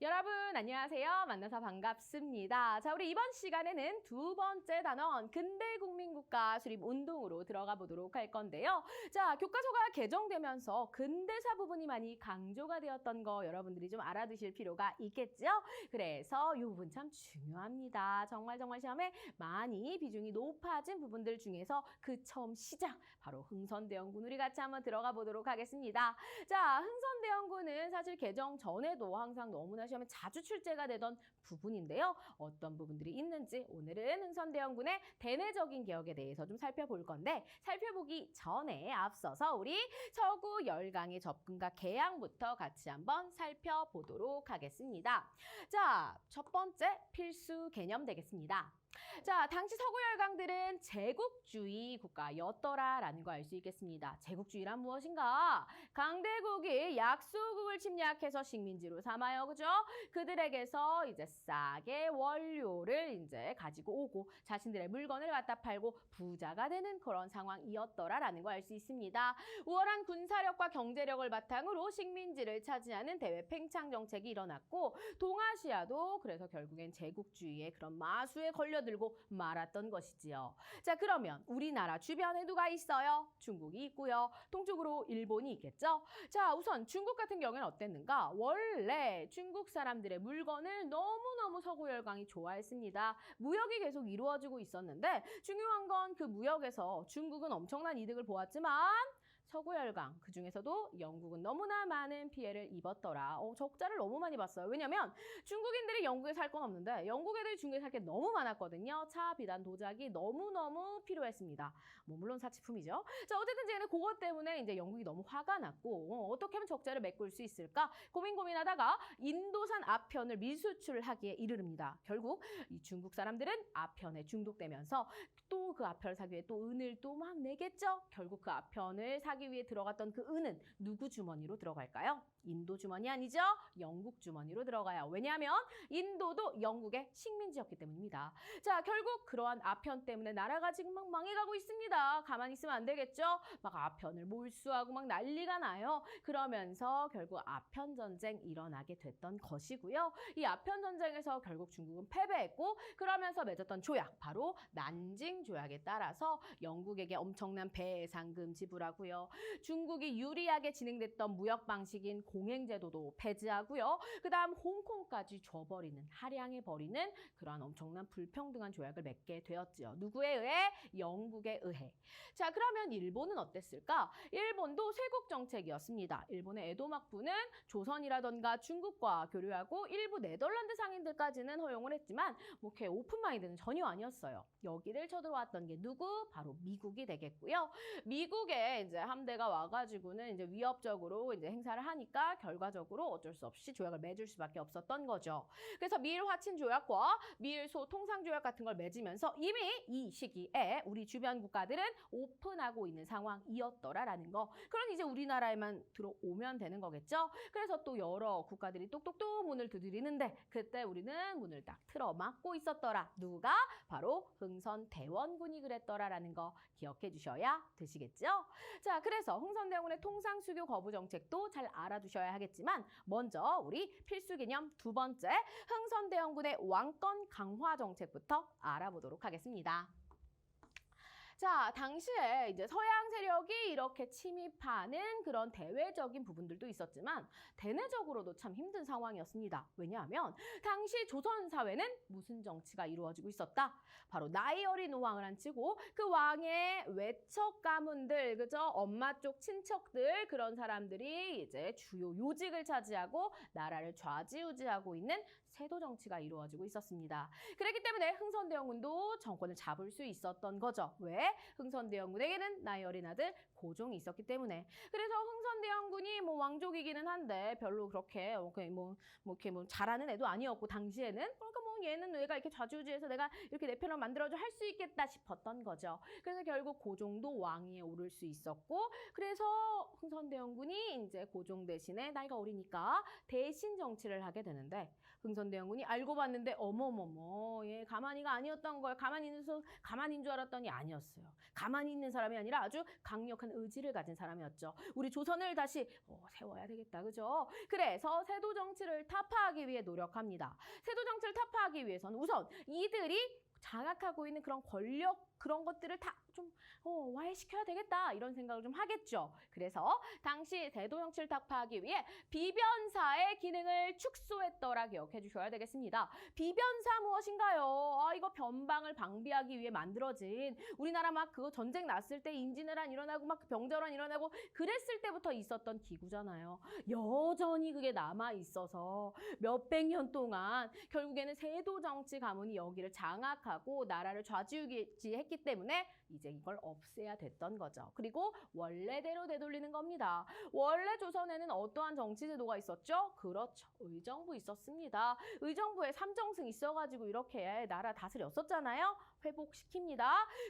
여러분 안녕하세요. 만나서 반갑습니다. 자, 우리 이번 시간에는 두 번째 단원 근대국민국가 수립 운동으로 들어가 보도록 할 건데요. 자, 교과서가 개정되면서 근대사 부분이 많이 강조가 되었던 거 여러분들이 좀 알아두실 필요가 있겠죠? 그래서 이 부분 참 중요합니다. 정말 시험에 많이 비중이 높아진 부분들 중에서 그 처음 시작, 바로 흥선대원군 우리 같이 한번 들어가 보도록 하겠습니다. 자, 흥선대원군은 사실 개정 전에도 항상 너무나 시험에 자주 출제가 되던 부분인데요. 어떤 부분들이 있는지 오늘은 흥선대원군의 대내적인 개혁에 대해서 좀 살펴볼 건데, 살펴보기 전에 앞서서 우리 서구 열강의 접근과 개양부터 같이 한번 살펴보도록 하겠습니다. 자, 첫 번째 필수 개념 되겠습니다. 자, 당시 서구 열강들은 제국주의 국가였더라라는 거 알 수 있겠습니다. 제국주의란 무엇인가? 강대국이 약소국을 침략해서 식민지로 삼아요, 그죠? 그들에게서 이제 싸게 원료를 이제 가지고 오고 자신들의 물건을 갖다 팔고 부자가 되는 그런 상황이었더라라는 거 알 수 있습니다. 우월한 군사력과 경제력을 바탕으로 식민지를 차지하는 대외 팽창 정책이 일어났고, 동아시아도 그래서 결국엔 제국주의의 그런 마수에 걸려들고 말았던 것이지요. 자, 그러면 우리나라 주변에 누가 있어요? 중국이 있고요. 동쪽으로 일본이 있겠죠? 자, 우선 중국 같은 경우에는 어땠는가? 원래 중국 사람들의 물건을 너무너무 서구 열강이 좋아했습니다. 무역이 계속 이루어지고 있었는데, 중요한 건 그 무역에서 중국은 엄청난 이득을 보았지만 서구 열강, 그중에서도 영국은 너무나 많은 피해를 입었더라. 적자를 너무 많이 봤어요. 왜냐면 중국인들이 영국에 살 건 없는데 영국 애들이 중국에 살 게 너무 많았거든요. 차, 비단, 도자기 너무너무 필요했습니다. 뭐 물론 사치품이죠. 자, 어쨌든 간에 그것 때문에 이제 영국이 너무 화가 났고, 어떻게 하면 적자를 메꿀 수 있을까? 고민하다가 인도산 아편을 미수출하기에 이르릅니다. 결국 이 중국 사람들은 아편에 중독되면서 또 그 아편을 사기 위해 또 은을 또 막 내겠죠. 결국 그 아편을 사기 위해 들어갔던 그 은은 누구 주머니로 들어갈까요? 인도 주머니 아니죠? 영국 주머니로 들어가요. 왜냐하면 인도도 영국의 식민지였기 때문입니다. 자, 결국 그러한 아편 때문에 나라가 지금 막 망해가고 있습니다. 가만히 있으면 안 되겠죠? 막 아편을 몰수하고 막 난리가 나요. 그러면서 결국 아편 전쟁 일어나게 됐던 것이고요. 이 아편 전쟁에서 결국 중국은 패배했고, 그러면서 맺었던 조약, 바로 난징 조약에 따라서 영국에게 엄청난 배상금 지불하고요. 중국이 유리하게 진행됐던 무역 방식인 공행제도도 폐지하고요. 그 다음 홍콩까지 줘버리는, 할양해버리는 그러한 엄청난 불평등한 조약을 맺게 되었죠. 누구에 의해? 영국에 의해. 자, 그러면 일본은 어땠을까? 일본도 쇄국 정책이었습니다. 일본의 에도 막부는 조선이라던가 중국과 교류하고 일부 네덜란드 상인들까지는 허용을 했지만 뭐 이렇게 오픈마인드는 전혀 아니었어요. 여기를 쳐들어왔던 게 누구? 바로 미국이 되겠고요. 미국에 이제 함대가 와가지고는 이제 위협적으로 이제 행사를 하니까 결과적으로 어쩔 수 없이 조약을 맺을 수밖에 없었던 거죠. 그래서 미일 화친 조약과 미일 소 통상 조약 같은 걸 맺으면서 이미 이 시기에 우리 주변 국가들은 오픈하고 있는 상황이었더라라는 거. 그럼 이제 우리나라에만 들어오면 되는 거겠죠. 그래서 또 여러 국가들이 똑똑똑 문을 두드리는데 그때 우리는 문을 딱 틀어막고 있었더라. 누가? 바로 흥선대원군이 그랬더라라는 거 기억해 주셔야 되시겠죠. 자, 그래서 흥선대원군의 통상수교 거부 정책도 잘 알아두셔야 하겠지만, 먼저 우리 필수 개념 두 번째, 흥선대원군의 왕권 강화 정책부터 알아보도록 하겠습니다. 자, 당시에 이제 서양 세력이 이렇게 침입하는 그런 대외적인 부분들도 있었지만 대내적으로도 참 힘든 상황이었습니다. 왜냐하면 당시 조선 사회는 무슨 정치가 이루어지고 있었다? 바로 나이 어린 왕을 앉히고 그 왕의 외척 가문들, 그죠? 엄마 쪽 친척들, 그런 사람들이 이제 주요 요직을 차지하고 나라를 좌지우지하고 있는 세도 정치가 이루어지고 있었습니다. 그렇기 때문에 흥선대원군도 정권을 잡을 수 있었던 거죠. 왜? 흥선대원군에게는 나이 어린 아들 고종이 있었기 때문에. 그래서 흥선대원군이 뭐 왕족이기는 한데 별로 그렇게 이렇게 뭐 잘하는 애도 아니었고, 당시에는 그러니까 뭐 얘는 내가 이렇게 좌지우지해서 내가 이렇게 내 편을 만들어줘 할 수 있겠다 싶었던 거죠. 그래서 결국 고종도 왕위에 오를 수 있었고, 그래서 흥선대원군이 이제 고종 대신에 나이가 어리니까 대신 정치를 하게 되는데, 흥선대원군이 알고 봤는데 어머머머, 얘 가만히가 아니었던 거예요. 가만히인 줄 알았더니 아니었어요. 가만히 있는 사람이 아니라 아주 강력한 의지를 가진 사람이었죠. 우리 조선을 다시 세워야 되겠다, 그죠? 그래서 세도 정치를 타파하기 위해 노력합니다. 세도 정치를 타파하기 위해서는 우선 이들이 장악하고 있는 그런 권력, 그런 것들을 다 좀 와해시켜야 되겠다, 이런 생각을 좀 하겠죠. 그래서 당시 세도 정치를 타파하기 위해 비변사의 기능을 축소했더라 기억해 주셔야 되겠습니다. 비변사 무엇인가요? 이거 변방을 방비하기 위해 만들어진, 우리나라 막 그거 전쟁 났을 때 임진왜란 일어나고 막 병자호란 일어나고 그랬을 때부터 있었던 기구잖아요. 여전히 그게 남아 있어서 몇백 년 동안 결국에는 세도 정치 가문이 여기를 장악하고 나라를 좌지우지했기 때문에 이제 이걸 없애야 됐던 거죠. 그리고 원래대로 되돌리는 겁니다. 원래 조선에는 어떠한 정치 제도가 있었죠? 그렇죠. 의정부 있었습니다. 의정부에 삼정승 있어가지고 이렇게 나라 다스렸었잖아요. 회복시킵니다.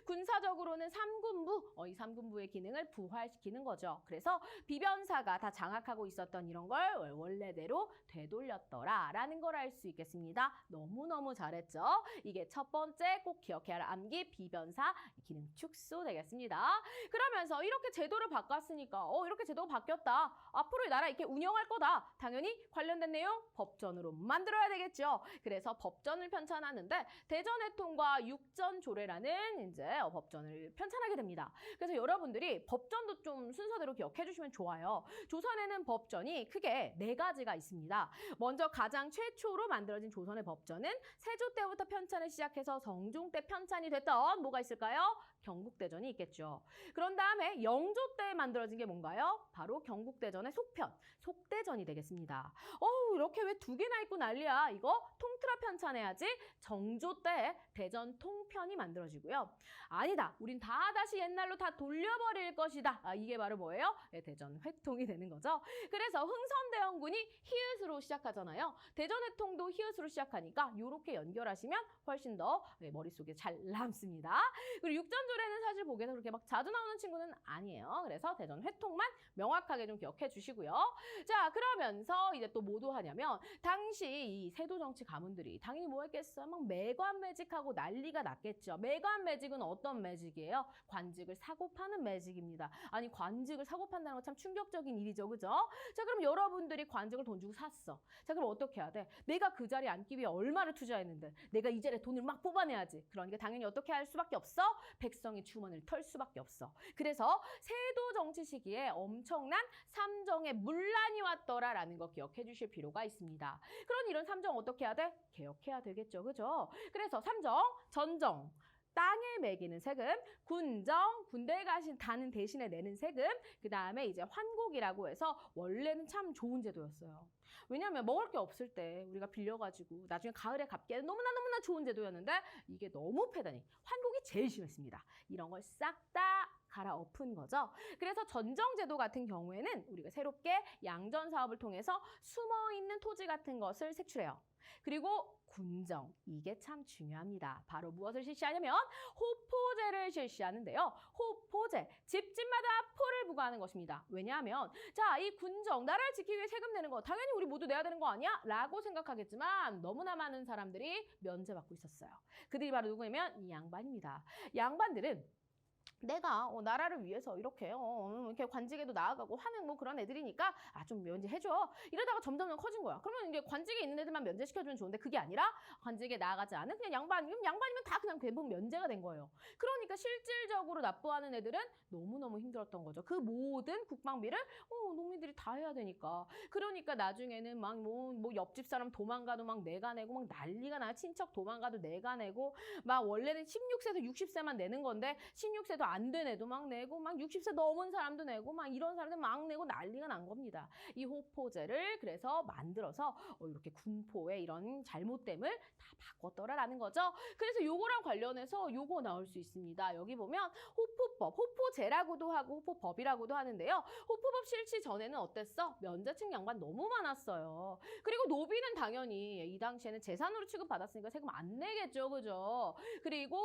군사적으로는 삼군부, 이 삼군부의 기능을 부활시키는 거죠. 그래서 비변사가 다 장악하고 있었던 이런 걸 원래대로 되돌렸더라라는 걸 알 수 있겠습니다. 너무너무 잘했죠? 이게 첫 번째 꼭 기억해야 할 암기, 비변사 기능 축소 되겠습니다. 그러면서 이렇게 제도를 바꿨으니까 이렇게 제도가 바뀌었다. 앞으로 이 나라 이렇게 운영할 거다. 당연히 관련된 내용 법전으로 만들어야 되겠죠. 그래서 법전을 편찬하는데 대전회통과 육전조례라는 이제 법전을 편찬하게 됩니다. 그래서 여러분들이 법전도 좀 순서대로 기억해 주시면 좋아요. 조선에는 법전이 크게 4가지가 있습니다. 먼저 가장 최초로 만들어진 조선의 법전은 세조 때부터 편찬을 시작해서 성종 때 편찬이 됐던 뭐가 있을까요? 경국대전이 있겠죠. 그런 다음에 영조 때 만들어진 게 뭔가요? 바로 경국대전의 속편, 속대전이 되겠습니다. 이렇게 왜 2개나 있고 난리야? 이거 통틀어 편찬해야지. 정조 때 대전 통편이 만들어지고요. 아니다, 우린 다시 옛날로 다 돌려버릴 것이다. 이게 바로 뭐예요? 대전 회통이 되는 거죠. 그래서 흥선대원군이 히읗으로 시작하잖아요. 대전 회통도 히읗으로 시작하니까 이렇게 연결하시면 훨씬 더 머릿속에 잘 남습니다. 그리고 육전조례는 사실 보기에서 그렇게 막 자주 나오는 친구는 아니에요. 그래서 대전 회통만 명확하게 좀 기억해 주시고요. 자, 그러면서 이제 또 뭐도 하냐면 당시 이 세도 정치 가문들이 당연히 뭐 했겠어요? 막 매관 매직하고 난리가 났겠죠. 매관 매직은 어떤 매직이에요? 관직을 사고 파는 매직입니다. 아니, 관직을 사고 판다는 건 참 충격적인 일이죠. 그죠? 자, 그럼 여러분들이 관직을 돈 주고 샀어. 자, 그럼 어떻게 해야 돼? 내가 그 자리에 앉기 위해 얼마를 투자했는데 내가 이 자리에 돈을 막 뽑아내야지. 그러니까 당연히 어떻게 할 수밖에 없어? 백성의 주머니를 털 수밖에 없어. 그래서 세도 정치 시기에 엄청난 삼정의 문란이 왔더라라는 거 기억해 주실 필요가 있습니다. 그럼 이런 삼정 어떻게 해야 돼? 개혁해야 되겠죠. 그죠? 그래서 삼정, 전정, 땅에 매기는 세금, 군정, 군대에 가는 대신에 내는 세금, 그 다음에 이제 환곡이라고 해서 원래는 참 좋은 제도였어요. 왜냐하면 먹을 게 없을 때 우리가 빌려가지고 나중에 가을에 갚기에는 너무나 좋은 제도였는데 이게 너무 패다니 환곡이 제일 심했습니다. 이런 걸 싹 다 갈아엎은 거죠. 그래서 전정제도 같은 경우에는 우리가 새롭게 양전 사업을 통해서 숨어있는 토지 같은 것을 색출해요. 그리고 군정, 이게 참 중요합니다. 바로 무엇을 실시하냐면 호포제를 실시하는데요. 호포제, 집집마다 포를 부과하는 것입니다. 왜냐하면 자, 이 군정, 나라를 지키기 위해 세금 내는 거 당연히 우리 모두 내야 되는 거 아니야? 라고 생각하겠지만 너무나 많은 사람들이 면제받고 있었어요. 그들이 바로 누구냐면 이 양반입니다. 양반들은 내가 나라를 위해서 이렇게 이렇게 관직에도 나아가고 하는 뭐 그런 애들이니까 좀 면제해줘. 이러다가 점점 커진 거야. 그러면 이제 관직에 있는 애들만 면제시켜주면 좋은데 그게 아니라 관직에 나아가지 않은 그냥 양반이면 다 그냥 대부분 면제가 된 거예요. 그러니까 실질적으로 납부하는 애들은 너무너무 힘들었던 거죠. 그 모든 국방비를 농민들이 다 해야 되니까. 그러니까 나중에는 막 뭐 옆집 사람 도망가도 막 내가 내고 막 난리가 나요. 친척 도망가도 내가 내고 막 원래는 16세에서 60세만 내는 건데 16세도 안 된 애도 막 내고 막 60세 넘은 사람도 내고 막 이런 사람들 막 내고 난리가 난 겁니다. 이 호포제를 그래서 만들어서 이렇게 군포의 이런 잘못됨을 다 바꿨더라라는 거죠. 그래서 요거랑 관련해서 요거 나올 수 있습니다. 여기 보면 호포법, 호포제라고도 하고 호포법이라고도 하는데요. 호포법 실시 전에는 어땠어? 면제층 양반 너무 많았어요. 그리고 노비는 당연히 이 당시에는 재산으로 취급받았으니까 세금 안 내겠죠. 그죠? 그리고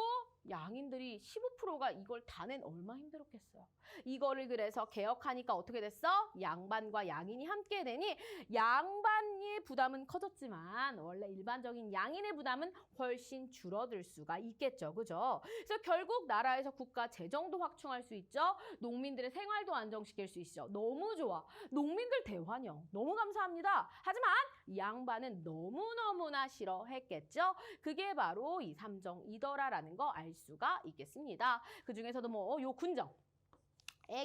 양인들이 15%가 이걸 다 낸 얼마 힘들었겠어요. 이거를 그래서 개혁하니까 어떻게 됐어? 양반과 양인이 함께 되니 양반의 부담은 커졌지만 원래 일반적인 양인의 부담은 훨씬 줄어들 수가 있겠죠. 그죠? 그래서 결국 나라에서 국가 재정도 확충할 수 있죠. 농민들의 생활도 안정시킬 수 있죠. 너무 좋아. 농민들 대환영. 너무 감사합니다. 하지만 이 양반은 너무너무나 싫어했겠죠. 그게 바로 이 삼정이더라라는 거 알 수가 있겠습니다. 그중에서도 뭐 요 군정의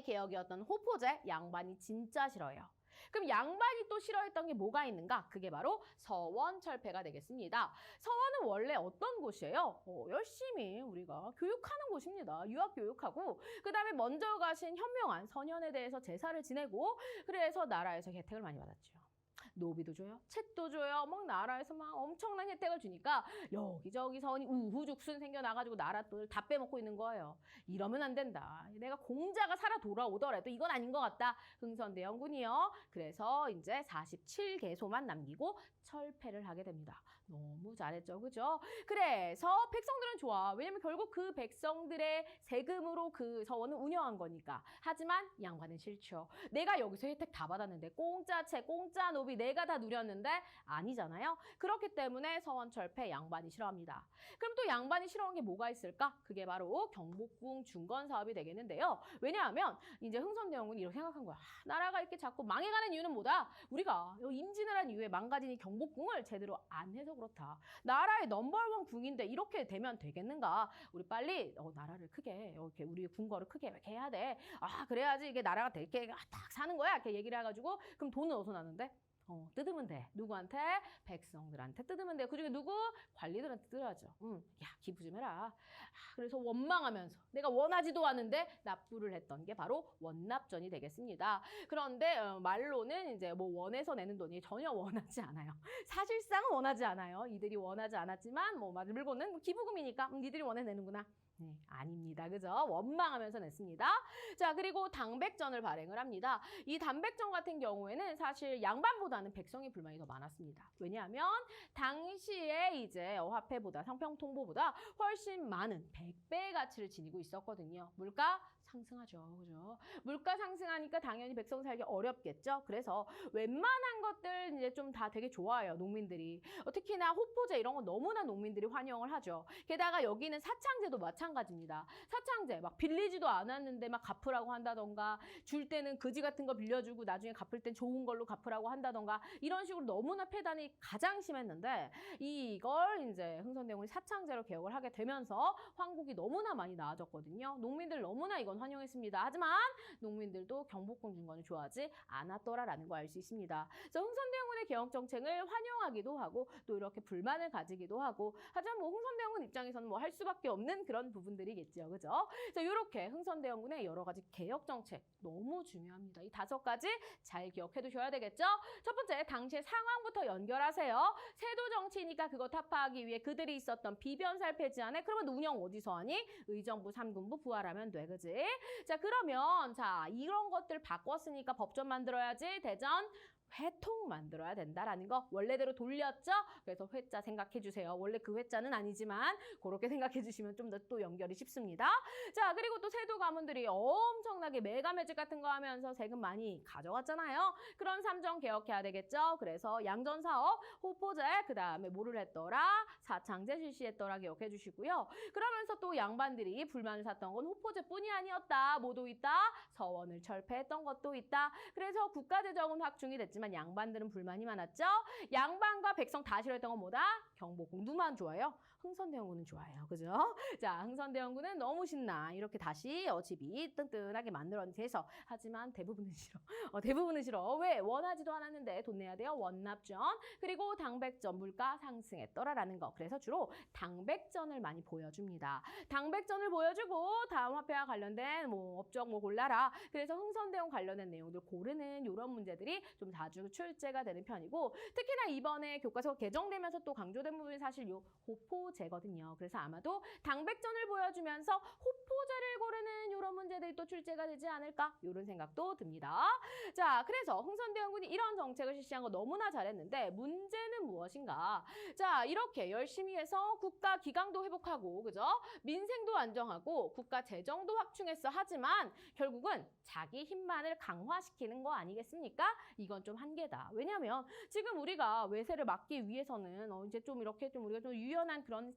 개혁이었던 호포제 양반이 진짜 싫어해요. 그럼 양반이 또 싫어했던 게 뭐가 있는가? 그게 바로 서원철폐가 되겠습니다. 서원은 원래 어떤 곳이에요? 열심히 우리가 교육하는 곳입니다. 유학 교육하고 그다음에 먼저 가신 현명한 선현에 대해서 제사를 지내고 그래서 나라에서 혜택을 많이 받았죠. 노비도 줘요. 책도 줘요. 막 나라에서 막 엄청난 혜택을 주니까 여기저기 서원이 우후죽순 생겨나가지고 나라 돈을 다 빼먹고 있는 거예요. 이러면 안 된다. 내가 공자가 살아 돌아오더라도 이건 아닌 것 같다. 흥선대원군이요. 그래서 이제 47개소만 남기고 철폐를 하게 됩니다. 너무 잘했죠. 그죠? 그래서 백성들은 좋아. 왜냐면 결국 그 백성들의 세금으로 그 서원을 운영한 거니까. 하지만 양반은 싫죠. 내가 여기서 혜택 다 받았는데 공짜 책, 공짜 노비 내가 다 누렸는데 아니잖아요. 그렇기 때문에 서원철폐 양반이 싫어합니다. 그럼 또 양반이 싫어하는 게 뭐가 있을까? 그게 바로 경복궁 중건 사업이 되겠는데요. 왜냐하면 이제 흥선대원군이 이렇게 생각한 거야. 나라가 이렇게 자꾸 망해가는 이유는 뭐다? 우리가 임진을 한 이후에 망가진 이 경복궁을 제대로 안 해서 그렇다. 나라의 넘버원 궁인데 이렇게 되면 되겠는가? 우리 빨리 나라를 크게 이렇게 우리 궁궐을 크게 이렇게 해야 돼. 그래야지 이게 나라가 이렇게 딱 사는 거야. 이렇게 얘기를 해가지고 그럼 돈은 어디서 나는데? 뜯으면 돼. 누구한테? 백성들한테 뜯으면 돼. 그중에 누구? 관리들한테 뜯어야죠. 야, 기부 좀 해라. 그래서 원망하면서 내가 원하지도 않은데 납부를 했던 게 바로 원납전이 되겠습니다. 그런데 말로는 이제 뭐 원해서 내는 돈이 전혀 원하지 않아요. 사실상은 원하지 않아요. 이들이 원하지 않았지만 뭐 말고는 기부금이니까 니들이 원해 내는구나. 네, 아닙니다. 그죠? 원망하면서 냈습니다. 자, 그리고 당백전을 발행을 합니다. 이 당백전 같은 경우에는 사실 양반보다는 백성의 불만이 더 많았습니다. 왜냐하면 당시에 이제 화폐보다 상평통보보다 훨씬 많은 100배의 가치를 지니고 있었거든요. 물가 상승하죠. 그죠? 물가 상승하니까 당연히 백성 살기 어렵겠죠. 그래서 웬만한 것들 이제 좀 다 되게 좋아해요. 농민들이. 특히나 호포제 이런 건 너무나 농민들이 환영을 하죠. 게다가 여기는 사창제도 마찬가지입니다. 사창제 막 빌리지도 않았는데 막 갚으라고 한다던가 줄 때는 거지 같은 거 빌려주고 나중에 갚을 땐 좋은 걸로 갚으라고 한다던가 이런 식으로 너무나 폐단이 가장 심했는데 이걸 이제 흥선대원군이 사창제로 개혁을 하게 되면서 황국이 너무나 많이 나아졌거든요. 농민들 너무나 이건 환영했습니다. 하지만 농민들도 경복궁 중건을 좋아하지 않았더라라는 거 알 수 있습니다. 그래서 흥선대원군의 개혁 정책을 환영하기도 하고 또 이렇게 불만을 가지기도 하고 하지만 뭐 흥선대원군 입장에서는 뭐 할 수밖에 없는 그런 부분들이겠죠. 그죠? 그래서 이렇게 흥선대원군의 여러 가지 개혁 정책 너무 중요합니다. 이 5가지 잘 기억해 두셔야 되겠죠? 첫 번째, 당시의 상황부터 연결하세요. 세도 정치니까 그거 타파하기 위해 그들이 있었던 비변살 폐지안에 그러면 운영 어디서 하니? 의정부 3군부 부활하면 돼. 그지? 자, 그러면 자, 이런 것들 바꿨으니까 법전 만들어야지. 대전 회통 만들어야 된다라는 거 원래대로 돌렸죠? 그래서 회자 생각해 주세요. 원래 그 회자는 아니지만 그렇게 생각해 주시면 좀 더 또 연결이 쉽습니다. 자, 그리고 또 세도 가문들이 엄청나게 매가매직 같은 거 하면서 세금 많이 가져갔잖아요. 그런 삼정 개혁해야 되겠죠? 그래서 양전사업, 호포제, 그 다음에 뭐를 했더라? 사창제 실시했더라 기억해 주시고요. 그러면서 또 양반들이 불만을 샀던 건 호포제뿐이 아니었다. 뭐도 있다? 서원을 철폐했던 것도 있다. 그래서 국가재정은 확충이 됐지만 하지만 양반들은 불만이 많았죠. 양반과 백성 다 싫어했던 건 뭐다? 경복궁. 누만 좋아해요? 흥선대원군은 좋아해요. 그죠? 자, 흥선대원군은 너무 신나. 이렇게 다시 집이 뜬뜬하게 만들어내서 하지만 대부분은 싫어. 대부분은 싫어. 왜? 원하지도 않았는데 돈 내야 돼요. 원납전. 그리고 당백전 물가 상승했더라라는 거. 그래서 주로 당백전을 많이 보여줍니다. 당백전을 보여주고 다음 화폐와 관련된 뭐 업적 뭐 골라라. 그래서 흥선대원 관련된 내용들 고르는 이런 문제들이 좀 자주 출제가 되는 편이고 특히나 이번에 교과서가 개정되면서 또 강조된 부분이 사실 요 호포제거든요. 그래서 아마도 당백전을 보여주면서 호포제를 고르는 이런 문제들이 또 출제가 되지 않을까 이런 생각도 듭니다. 자, 그래서 흥선대원군이 이런 정책을 실시한 거 너무나 잘했는데 문제는 무엇인가? 자, 이렇게 열심히 해서 국가 기강도 회복하고 그죠? 민생도 안정하고 국가 재정도 확충했어. 하지만 결국은 자기 힘만을 강화시키는 거 아니겠습니까? 이건 좀 한계다. 왜냐하면 지금 우리가 외세를 막기 위해서는 이제 좀 이렇게 좀 우리가 좀 유연한 그런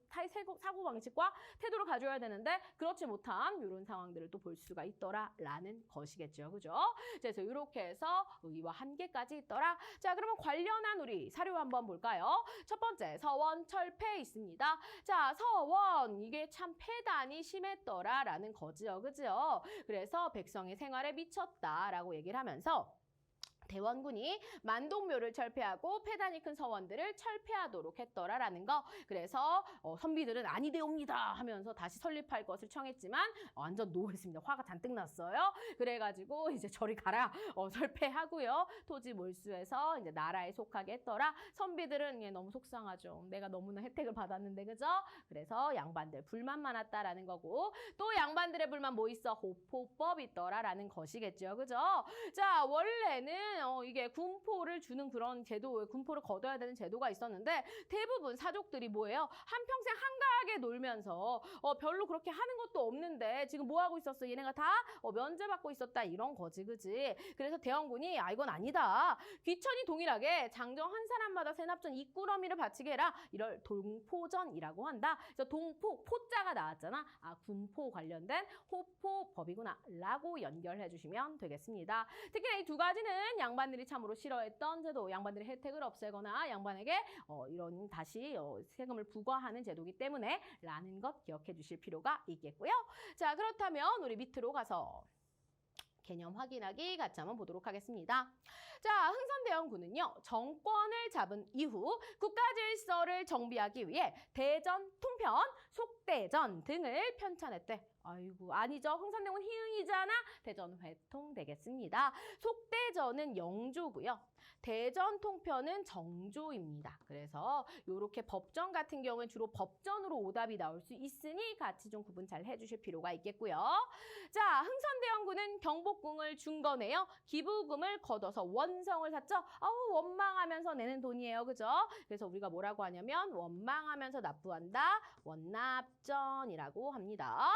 사고 방식과 태도를 가져야 되는데 그렇지 못한 이런 상황들을 또 볼 수가 있더라라는 것이겠죠. 그죠? 그래서 이렇게 해서 의와 한계까지 있더라. 자, 그러면 관련한 우리 사료 한번 볼까요? 첫 번째, 서원 철폐 있습니다. 자, 서원 이게 참 폐단이 심했더라라는 거지요. 그죠? 그래서 백성의 생활에 미쳤다라고 얘기를 하면서 대원군이 만동묘를 철폐하고 폐단이 큰 서원들을 철폐하도록 했더라라는 거. 그래서 선비들은 아니되옵니다 하면서 다시 설립할 것을 청했지만 완전 노했습니다. 화가 잔뜩 났어요. 그래가지고 이제 저리 가라 철폐하고요. 토지 몰수해서 이제 나라에 속하게 했더라. 선비들은 너무 속상하죠. 내가 너무나 혜택을 받았는데 그죠? 그래서 양반들 불만 많았다라는 거고 또 양반들의 불만 뭐 있어? 호포법 있더라라는 것이겠죠. 그죠? 자, 원래는 이게 군포를 주는 그런 제도, 군포를 거둬야 되는 제도가 있었는데 대부분 사족들이 뭐예요? 한평생 한가하게 놀면서 별로 그렇게 하는 것도 없는데 지금 뭐 하고 있었어? 얘네가 다 면제받고 있었다 이런 거지, 그지? 그래서 대원군이 이건 아니다. 귀천이 동일하게 장정 한 사람마다 세납전 이꾸러미를 바치게 해라. 이걸 동포전이라고 한다. 그래서 동포, 포자가 나왔잖아. 군포 관련된 호포법이구나 라고 연결해 주시면 되겠습니다. 특히나 이 두 가지는 양반들이 참으로 싫어했던 제도, 양반들의 혜택을 없애거나 양반에게 이런 다시 세금을 부과하는 제도이기 때문에 라는 것 기억해 주실 필요가 있겠고요. 자, 그렇다면 우리 밑으로 가서 개념 확인하기 같이 한번 보도록 하겠습니다. 자, 흥선대원군은요. 정권을 잡은 이후 국가 질서를 정비하기 위해 대전, 통편, 속대전 등을 편찬했대. 아이고, 아니죠. 흥선대원 희응이잖아. 대전 회통 되겠습니다. 속대전은 영조고요. 대전 통편은 정조입니다. 그래서 이렇게 법전 같은 경우는 주로 법전으로 오답이 나올 수 있으니 같이 좀 구분 잘 해주실 필요가 있겠고요. 자, 흥선대원군은 경복궁을 준 거네요. 기부금을 걷어서 원성을 샀죠. 원망하면서 내는 돈이에요. 그죠? 그래서 우리가 뭐라고 하냐면 원망하면서 납부한다. 원납전이라고 합니다.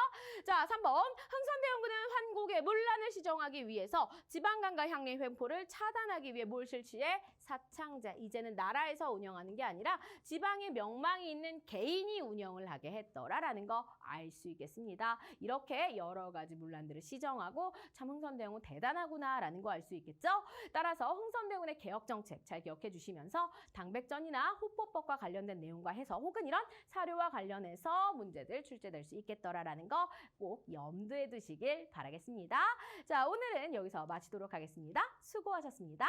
자, 3번. 흥선대원군은 환국의 문란을 시정하기 위해서 지방간과 향리 횡포를 차단하기 위해 뭘 실시해? 사창제. 이제는 나라에서 운영하는 게 아니라 지방에 명망이 있는 개인이 운영을 하게 했더라라는 거 알 수 있겠습니다. 이렇게 여러 가지 문란들을 시정하고 참 흥선대원군 대단하구나라는 거 알 수 있겠죠? 따라서 흥선대원군의 개혁정책 잘 기억해 주시면서 당백전이나 호포법과 관련된 내용과 해서 혹은 이런 사료와 관련해서 문제들 출제될 수 있겠더라라는 거 꼭 염두에 두시길 바라겠습니다. 자, 오늘은 여기서 마치도록 하겠습니다. 수고하셨습니다.